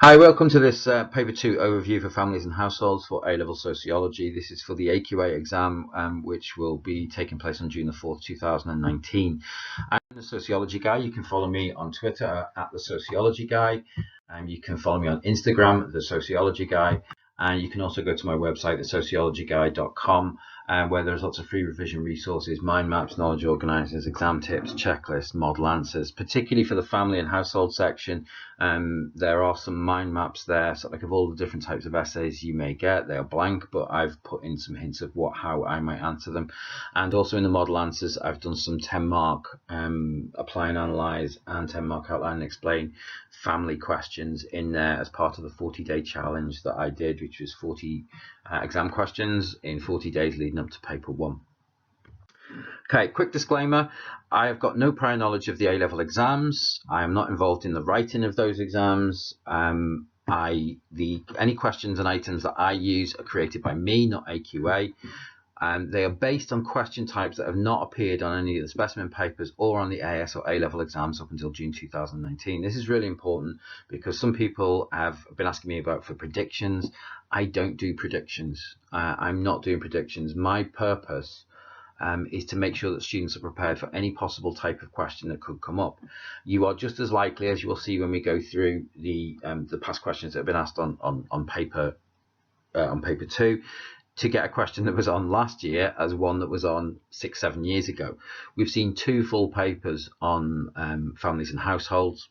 Hi, welcome to this paper 2 overview for families and households for A-level sociology. This is for the AQA exam, which will be taking place on June the 4th, 2019. I'm the sociology guy. You can follow me on Twitter at the sociology guy. You can follow me on Instagram, the sociology guy. And you can also go to my website, thesociologyguy.com, where there's lots of free revision resources, mind maps, knowledge organisers, exam tips, checklists, model answers, particularly for the family and household section. There are some mind maps there, so like of all the different types of essays you may get. They are blank, but I've put in some hints of how I might answer them. And also in the model answers, I've done some 10-mark apply and analyse and 10-mark outline and explain family questions in there as part of the 40-day challenge that I did, which was 40 exam questions in 40 days leading up to paper 1. Okay, quick disclaimer. I have got no prior knowledge of the A-level exams. I am not involved in the writing of those exams. Any questions and items that I use are created by me, not AQA. They are based on question types that have not appeared on any of the specimen papers or on the AS or A-level exams up until June 2019. This is really important because some people have been asking me for predictions. I don't do predictions. I'm not doing predictions. My purpose is to make sure that students are prepared for any possible type of question that could come up. You are just as likely, as you will see when we go through the past questions that have been asked on paper 2, to get a question that was on last year as one that was on 6-7 years ago. We've seen 2 full papers on families and households,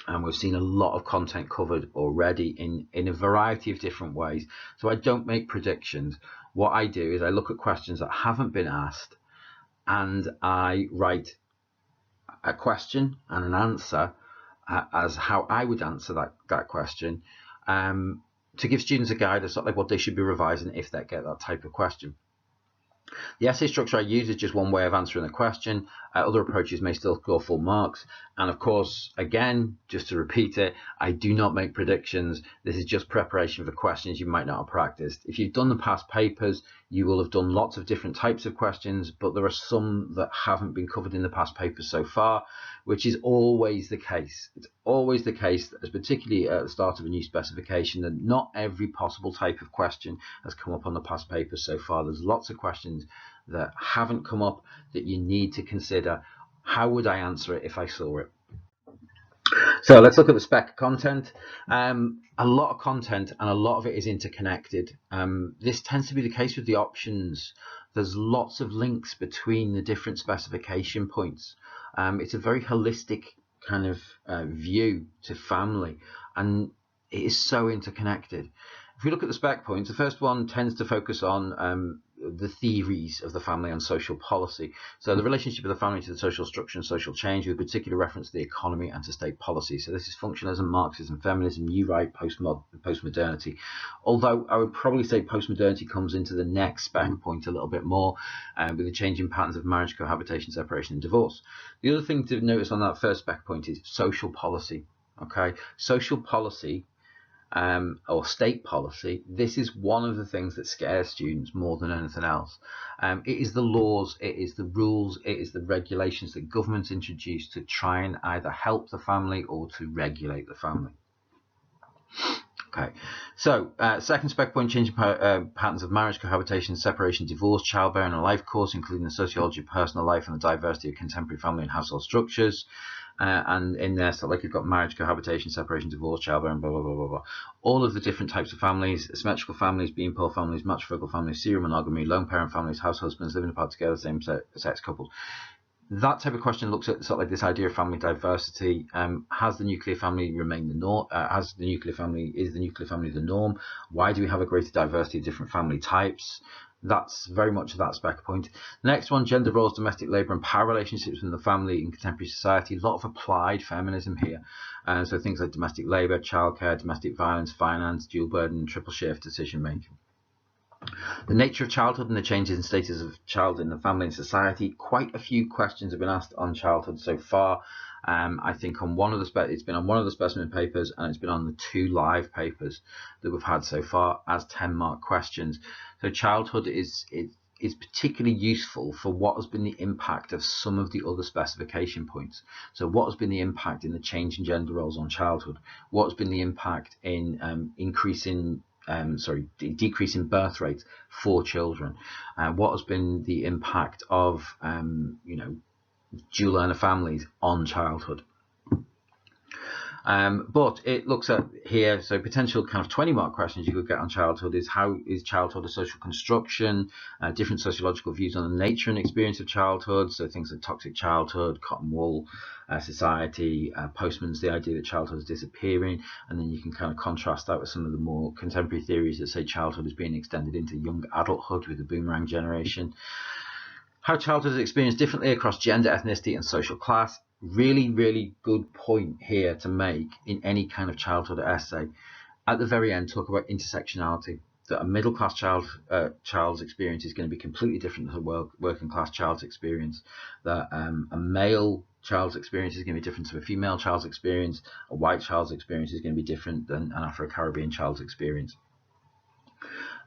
and we've seen a lot of content covered already in a variety of different ways. So I don't make predictions. What I do is I look at questions that haven't been asked and I write a question and an answer as how I would answer that question, to give students a guide as like what they should be revising if they get that type of question. The essay structure I use is just one way of answering the question. Other approaches may still score full marks. And of course, again, just to repeat it, I do not make predictions. This is just preparation for questions you might not have practiced. If you've done the past papers, you will have done lots of different types of questions, but there are some that haven't been covered in the past papers so far, which is always the case. It's always the case, particularly at the start of a new specification, that not every possible type of question has come up on the past papers so far. There's lots of questions that haven't come up that you need to consider. How would I answer it if I saw it? So let's look at the spec content. A lot of content and a lot of it is interconnected. This tends to be the case with the options. There's lots of links between the different specification points. It's a very holistic kind of view to family, and it is so interconnected. If we look at the spec points, the first one tends to focus on the theories of the family and social policy. So the relationship of the family to the social structure and social change, with particular reference to the economy and to state policy. So this is functionalism, Marxism, feminism, new right, postmodernity. Although I would probably say postmodernity comes into the next spec point a little bit more, with the changing patterns of marriage, cohabitation, separation, and divorce. The other thing to notice on that first spec point is social policy. Okay, social policy, or state policy, this is one of the things that scares students more than anything else. It is the laws, it is the rules, it is the regulations that governments introduce to try and either help the family or to regulate the family. Okay, so second spec point, changing patterns of marriage, cohabitation, separation, divorce, childbearing, and life course, including the sociology of personal life and the diversity of contemporary family and household structures. And in there, so like you've got marriage, cohabitation, separation, divorce, childbearing, blah, blah, blah, blah, blah. All of the different types of families: symmetrical families, being-pole families, matrifocal families, serial monogamy, lone parent families, house husbands living apart together, same-sex couples. That type of question looks at sort of like this idea of family diversity. Has the nuclear family remained the norm? Is the nuclear family the norm? Why do we have a greater diversity of different family types? That's very much that spec point. The next one, gender roles, domestic labour, and power relationships in the family in contemporary society. A lot of applied feminism here. So things like domestic labour, childcare, domestic violence, finance, dual burden, triple shift decision making. The nature of childhood and the changes in status of child in the family and society. Quite a few questions have been asked on childhood so far. I think it's been on one of the specimen papers, and it's been on the 2 live papers that we've had so far as 10-mark questions. So childhood is is particularly useful for what has been the impact of some of the other specification points. So what has been the impact in the change in gender roles on childhood? What has been the impact in decreasing birth rates for children? What has been the impact of dual earner families on childhood? But it looks at here, so potential kind of 20-mark questions you could get on childhood is: how is childhood a social construction? Different sociological views on the nature and experience of childhood, so things like toxic childhood, cotton wool society, Postman's the idea that childhood is disappearing, and then you can kind of contrast that with some of the more contemporary theories that say childhood is being extended into young adulthood with the boomerang generation. How childhood is experienced differently across gender, ethnicity, and social class. Really, really good point here to make in any kind of childhood essay. At the very end, talk about intersectionality. That a middle class child's experience is going to be completely different to a working class child's experience. That a male child's experience is going to be different to a female child's experience. A white child's experience is going to be different than an Afro-Caribbean child's experience.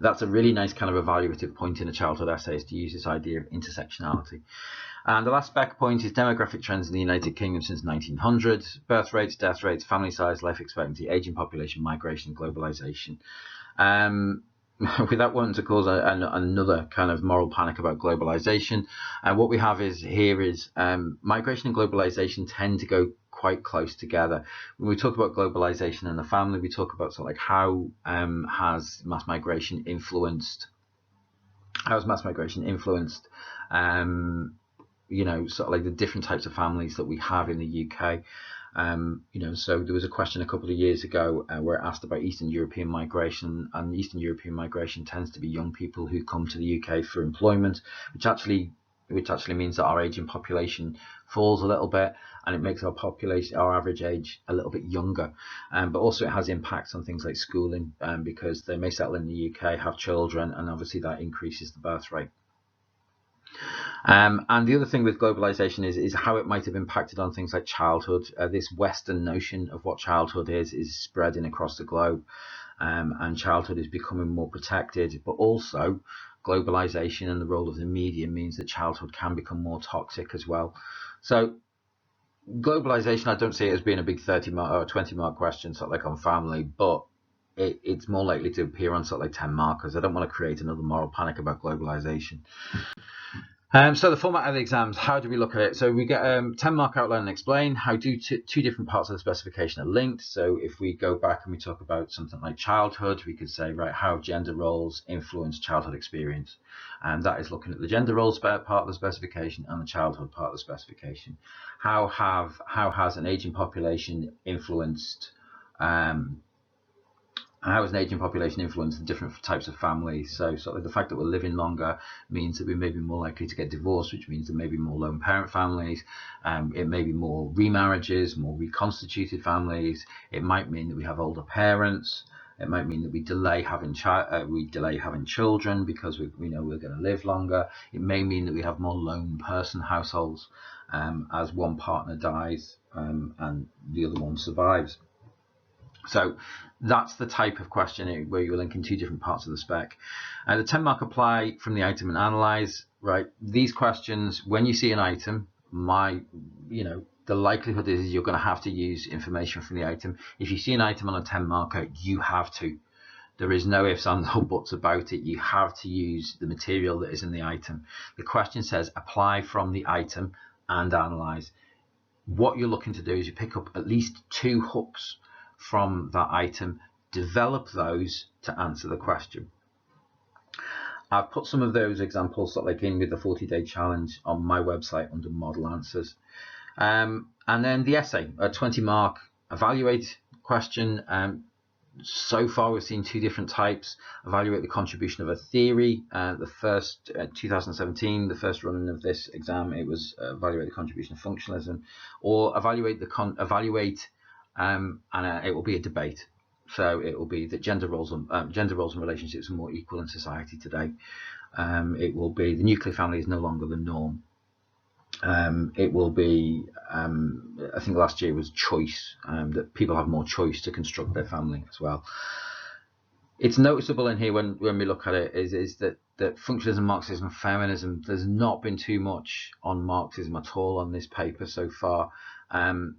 That's a really nice kind of evaluative point in a childhood essay, is to use this idea of intersectionality. And the last spec point is demographic trends in the United Kingdom since 1900, birth rates, death rates, family size, life expectancy, aging population, migration, globalization. Without wanting to cause another kind of moral panic about globalization, what we have is migration and globalization tend to go quite close together. When we talk about globalization and the family, we talk about sort of like how has mass migration influenced sort of like the different types of families that we have in the UK. So there was a question a couple of years ago where it asked about Eastern European migration, and Eastern European migration tends to be young people who come to the UK for employment, which actually means that our aging population falls a little bit, and it makes our average age a little bit younger. But also it has impacts on things like schooling, because they may settle in the UK, have children, and obviously that increases the birth rate. And the other thing with globalization is how it might have impacted on things like childhood. This Western notion of what childhood is spreading across the globe, and childhood is becoming more protected, but also globalization and the role of the media means that childhood can become more toxic as well. So globalization, I don't see it as being a big 30-mark or 20-mark question, sort of like on family, but it's more likely to appear on sort of like 10 markers. I don't want to create another moral panic about globalization. So the format of the exams, how do we look at it? So we get 10-mark outline and explain. How do two different parts of the specification are linked? So if we go back and we talk about something like childhood, we could say, right, how have gender roles influenced childhood experience? And that is looking at the gender roles part of the specification and the childhood part of the specification. How has an aging population influenced the different types of families? So sort of the fact that we're living longer means that we may be more likely to get divorced, which means there may be more lone parent families. It may be more remarriages, more reconstituted families. It might mean that we have older parents. It might mean that we delay having children because we know we're going to live longer. It may mean that we have more lone person households, as one partner dies and the other one survives. So that's the type of question where you're linking two different parts of the spec. The 10-mark apply from the item and analyze. Right, these questions, when you see an item, the likelihood is you're going to have to use information from the item. If you see an item on a 10-marker, you have to. There is no ifs, ands, or buts about it. You have to use the material that is in the item. The question says apply from the item and analyze. What you're looking to do is you pick up at least 2 hooks from that item, develop those to answer the question. I've put some of those examples sort of like in with the 40-day challenge on my website under model answers. And then the essay, a 20-mark evaluate question. So far we've seen 2 different types. Evaluate the contribution of a theory. The first 2017, the first running of this exam, it was evaluate the contribution of functionalism, or evaluate and it will be a debate. So it will be that gender roles and relationships are more equal in society today. It will be the nuclear family is no longer the norm. It will be, I think last year was choice, that people have more choice to construct their family as well. It's noticeable in here when we look at it is that that functionalism, Marxism, feminism, there's not been too much on Marxism at all on this paper so far.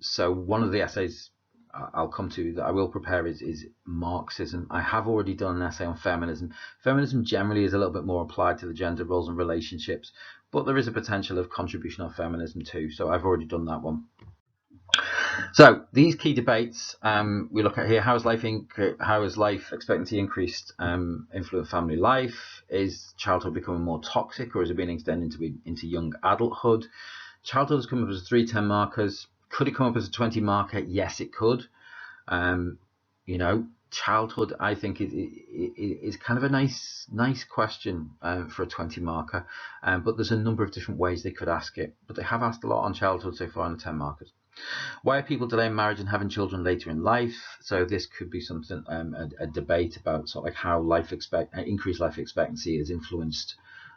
So one of the essays I'll come to that I will prepare is Marxism. I have already done an essay on feminism. Feminism generally is a little bit more applied to the gender roles and relationships, but there is a potential of contribution of feminism too. So I've already done that one. So these key debates we look at here: how has life expectancy increased influence family life? Is childhood becoming more toxic, or is it being extended into young adulthood? Childhood has come up as 3-10 markers. Could it come up as a 20 marker? Yes, it could. Childhood, I think, is kind of a nice question for a 20 marker. But there's a number of different ways they could ask it. But they have asked a lot on childhood so far on the 10 markers. Why are people delaying marriage and having children later in life? So this could be something, a debate about sort of like how increased life expectancy has influenced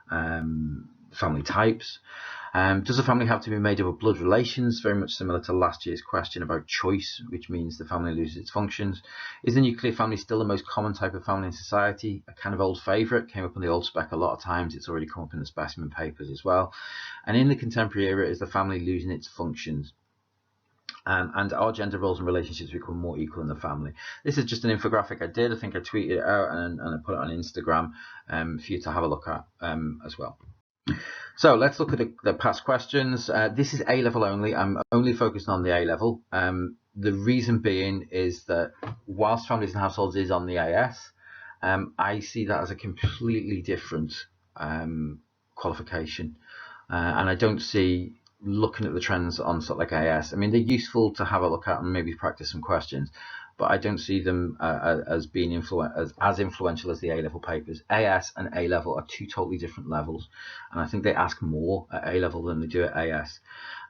family types. Does a family have to be made up of blood relations? Very much similar to last year's question about choice, which means the family loses its functions. Is the nuclear family still the most common type of family in society? A kind of old favourite, came up in the old spec a lot of times. It's already come up in the specimen papers as well. And in the contemporary era, is the family losing its functions? And our gender roles and relationships become more equal in the family. This is just an infographic I did. I think I tweeted it out and I put it on Instagram for you to have a look at as well. So let's look at the past questions. This is A-level only. I'm only focused on the A-level. The reason being is that whilst families and households is on the AS, I see that as a completely different qualification. And I don't see looking at the trends on sort of like AS. I mean, they're useful to have a look at and maybe practice some questions, but I don't see them as being as influential as the A-level papers. AS and A-level are two totally different levels, and I think they ask more at A-level than they do at AS.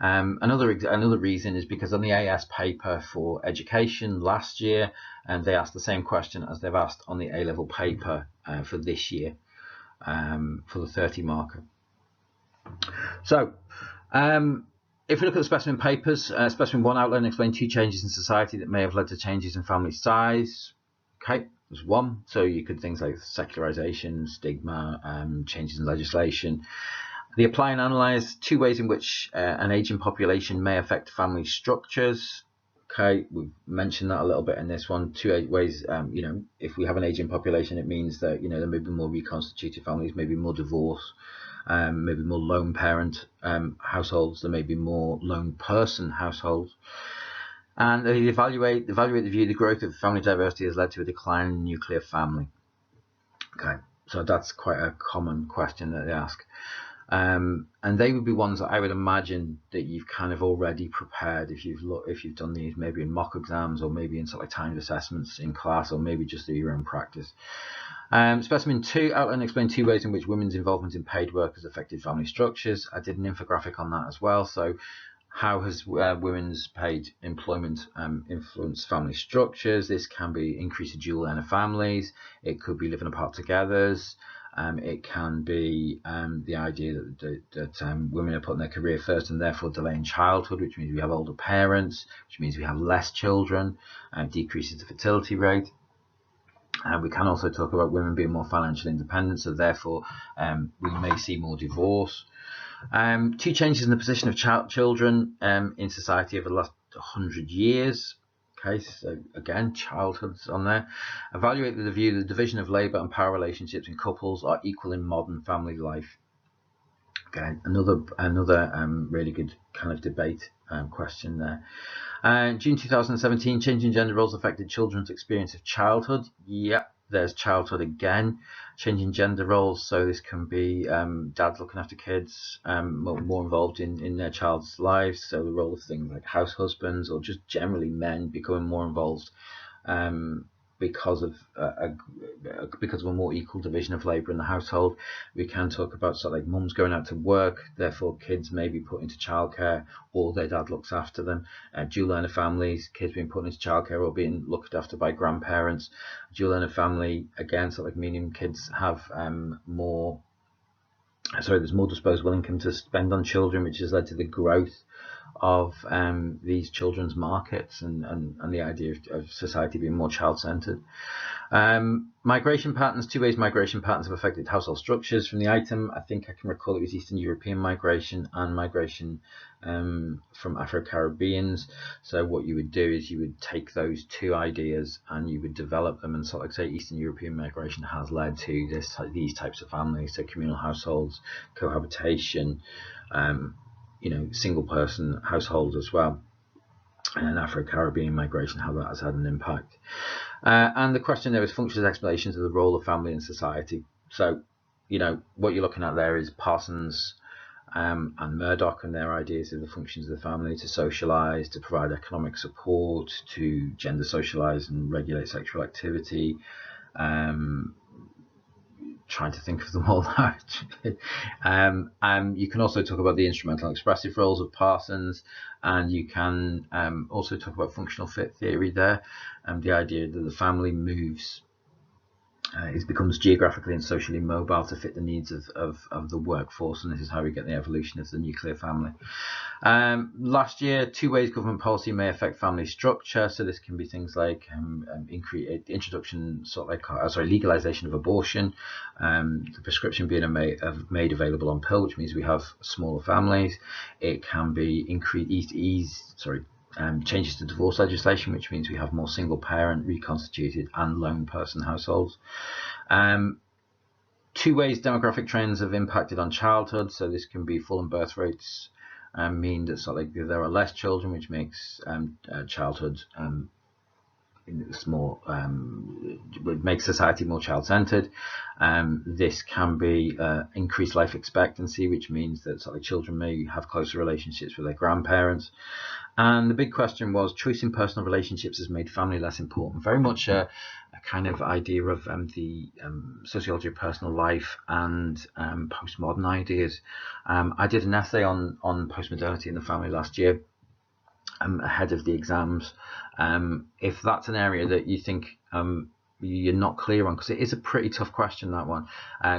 Another reason is because on the AS paper for education last year, and they asked the same question as they've asked on the A-level paper for this year for the 30 marker. So if we look at the specimen papers, specimen 1 outline and explain 2 changes in society that may have led to changes in family size. Okay, there's 1. So you could things like secularization, stigma, changes in legislation. The apply and analyze 2 ways in which an aging population may affect family structures. Okay, we've mentioned that a little bit in this one. 2 ways, if we have an aging population, it means that, there may be more reconstituted families, maybe more divorce. Maybe more lone parent households, there may be more lone person households. And they evaluate the view the growth of family diversity has led to a decline in the nuclear family. Okay, so that's quite a common question that they ask. And they would be ones that I would imagine that you've kind of already prepared if you've done these maybe in mock exams or maybe in sort of like timed assessments in class or maybe just through your own practice. Specimen 2, outline and explain 2 ways in which women's involvement in paid work has affected family structures. I did an infographic on that as well. So how has women's paid employment influenced family structures? This can be increase of dual earner families. It could be living apart togethers. It can be the idea that women are putting their career first and therefore delaying childhood, which means we have older parents, which means we have less children, decreases the fertility rate. We can also talk about women being more financially independent, so therefore we may see more divorce. 2 changes in the position of children in society over the last 100 years. Okay, so again, childhood's on there. Evaluate the view the division of labour and power relationships in couples are equal in modern family life. Okay, another really good kind of debate question there. June 2017, changing gender roles affected children's experience of childhood. Yep, there's childhood again. Changing gender roles, so this can be dads looking after kids, more involved in their child's lives. So the role of things like house husbands or just generally men becoming more involved because of a more equal division of labour in the household. We can talk about sort of like mums going out to work, therefore kids may be put into childcare or their dad looks after them. Dual learner families, kids being put into childcare or being looked after by grandparents. Dual learner family, again, sort of like meaning kids have there's more disposable income to spend on children, which has led to the growth of these children's markets and the idea of society being more child-centered. Migration patterns, two ways migration patterns have affected household structures. From the item, I think I can recall it was Eastern European migration and migration from Afro-Caribbeans. So what you would do is you would take those two ideas and you would develop them, and so like say Eastern European migration has led to these types of families, so communal households, cohabitation, single person households as well. And Afro-Caribbean migration, how that has had an impact. And the question there is functions explanations of the role of family in society. So, what you're looking at there is Parsons and Murdoch and their ideas of the functions of the family: to socialize, to provide economic support, to gender socialize and regulate sexual activity. Trying to think of them all now. You can also talk about the instrumental and expressive roles of Parsons, and you can also talk about functional fit theory there, and the idea that the family moves, it becomes geographically and socially mobile to fit the needs of the workforce, and this is how we get the evolution of the nuclear family. Last year, two ways government policy may affect family structure. So this can be things like legalization of abortion, the prescription being made available on pill, which means we have smaller families. It can be changes to divorce legislation, which means we have more single parent, reconstituted and lone person households. Two ways demographic trends have impacted on childhood. So this can be fallen birth rates mean that there are less children, which makes childhood would make society more child-centered. This can be increased life expectancy, which means that children may have closer relationships with their grandparents. And the big question was, choice in personal relationships has made family less important. Very much a kind of idea of the sociology of personal life and postmodern ideas. I did an essay on postmodernity in the family last year, ahead of the exams. If that's an area that you think you're not clear on, because it is a pretty tough question, that one,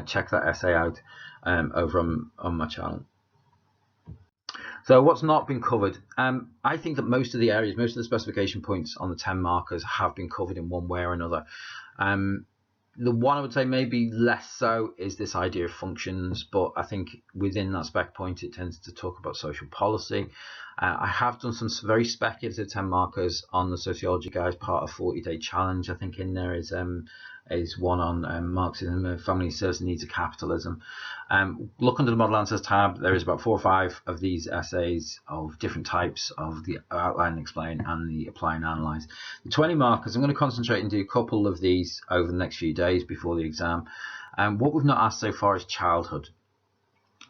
check that essay out over on my channel. So what's not been covered? I think that most of the specification points on the 10 markers have been covered in one way or another. The one I would say maybe less so is this idea of functions, but I think within that spec point it tends to talk about social policy. I have done some very speculative 10 markers on the sociology guys, part of 40-day challenge. I think in there is one on Marxism, family serves the needs of capitalism. Look under the model answers tab. There is about 4 or 5 of these essays of different types of the outline and explain and the apply and analyze. The 20 markers, I'm going to concentrate and do a couple of these over the next few days before the exam. What we've not asked so far is childhood.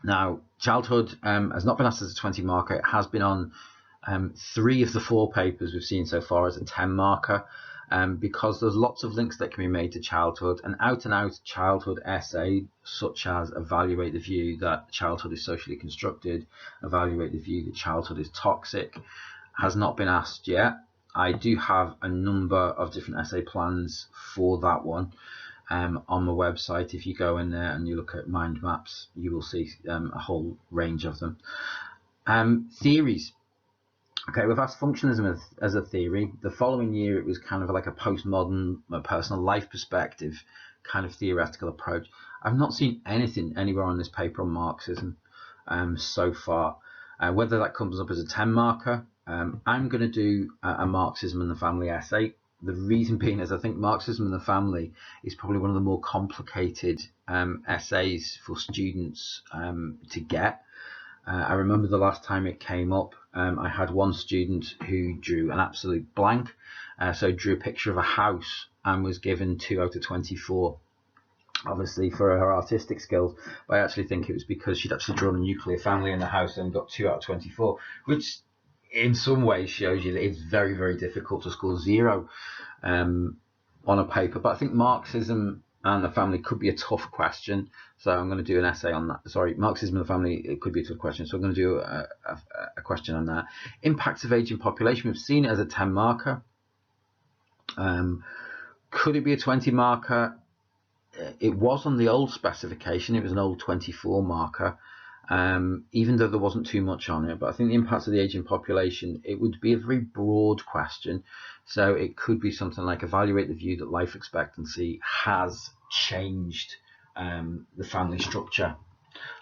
Now, childhood has not been asked as a 20 marker. It has been on 3 of the 4 papers we've seen so far as a 10 marker. Because there's lots of links that can be made to childhood. An out-and-out childhood essay, such as evaluate the view that childhood is socially constructed, evaluate the view that childhood is toxic, has not been asked yet. I do have a number of different essay plans for that one on the website. If you go in there and you look at mind maps, you will see a whole range of them. Theories. Okay, we've asked functionalism as a theory. The following year, it was kind of like a postmodern, personal life perspective kind of theoretical approach. I've not seen anything anywhere on this paper on Marxism so far. Whether that comes up as a 10 marker, I'm going to do a Marxism and the family essay. The reason being is I think Marxism and the family is probably one of the more complicated essays for students to get. I remember the last time it came up, I had one student who drew an absolute blank, so drew a picture of a house and was given 2 out of 24, obviously for her artistic skills, but I actually think it was because she'd actually drawn a nuclear family in the house and got 2 out of 24, which in some ways shows you that it's very, very difficult to score 0 on a paper. But I think Marxism and the family could be a tough question, so I'm going to do an essay on that. Sorry, Marxism and the family, it could be a tough question, so I'm going to do a question on that. Impacts of aging population, we've seen it as a 10 marker. Could it be a 20 marker? It was on the old specification, it was an old 24 marker. even though there wasn't too much on it. But I think the impacts of the aging population, it would be a very broad question. So it could be something like evaluate the view that life expectancy has changed the family structure,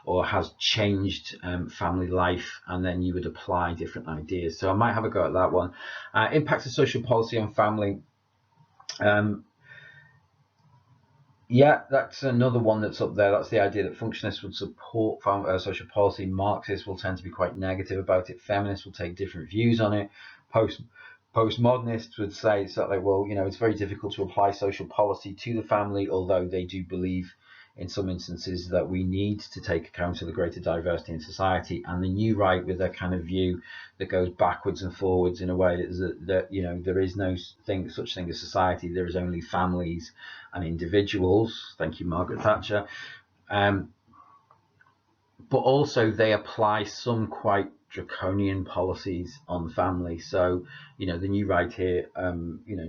or has changed family life, and then you would apply different ideas. So I might have a go at that one. Impacts of social policy on family. Yeah, that's another one that's up there. That's the idea that functionalists would support social policy. Marxists will tend to be quite negative about it. Feminists will take different views on it. Postmodernists would say something like, well, it's very difficult to apply social policy to the family, although they do believe in some instances that we need to take account of the greater diversity in society. And the new right, with a kind of view that goes backwards and forwards in a way that there is no such thing as society. There is only families and individuals. Thank you, Margaret Thatcher. But also they apply some quite draconian policies on family. So the new right here,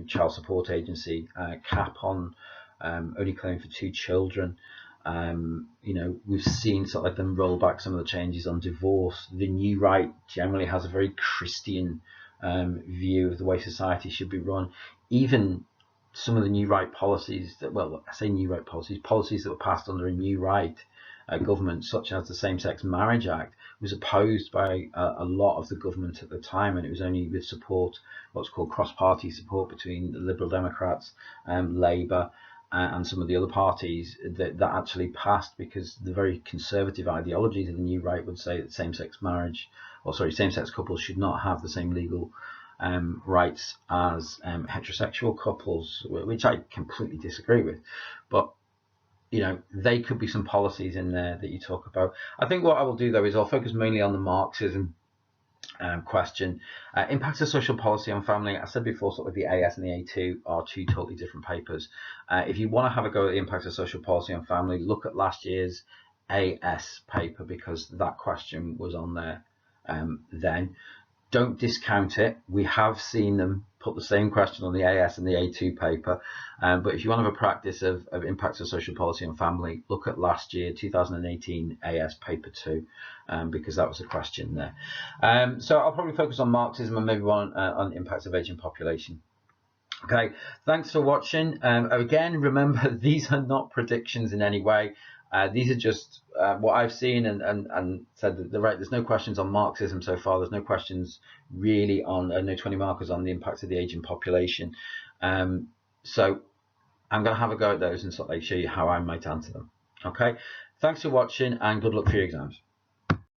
child support agency, cap on only claiming for 2 children. We've seen sort of like them roll back some of the changes on divorce. The new right generally has a very Christian view of the way society should be run. Even some of the new right policies that, well, I say new right policies that were passed under a new right government, such as the Same-Sex Marriage Act, was opposed by a lot of the government at the time, and it was only with support, what's called cross-party support, between the Liberal Democrats, Labour, and some of the other parties that actually passed, because the very conservative ideologies of the new right would say that same-sex couples should not have the same legal rights as heterosexual couples, which I completely disagree with. But they could be some policies in there that you talk about. I think what I will do, though, is I'll focus mainly on the Marxism question. Impacts of social policy on family. I said before, sort of the AS and the A2 are 2 totally different papers. If you want to have a go at the impacts of social policy on family, look at last year's AS paper, because that question was on there then. Don't discount it. We have seen them put the same question on the AS and the A2 paper. But if you want to have a practice of impacts of social policy on family, look at last year, 2018 AS paper 2, because that was a question there. So I'll probably focus on Marxism and maybe one on impacts of aging population. Okay, thanks for watching. Again, remember, these are not predictions in any way. These are just what I've seen and said that there's no questions on Marxism so far. There's no questions really on, no 20 markers on the impacts of the aging population. So I'm going to have a go at those and sort of show you how I might answer them. Okay, thanks for watching and good luck for your exams.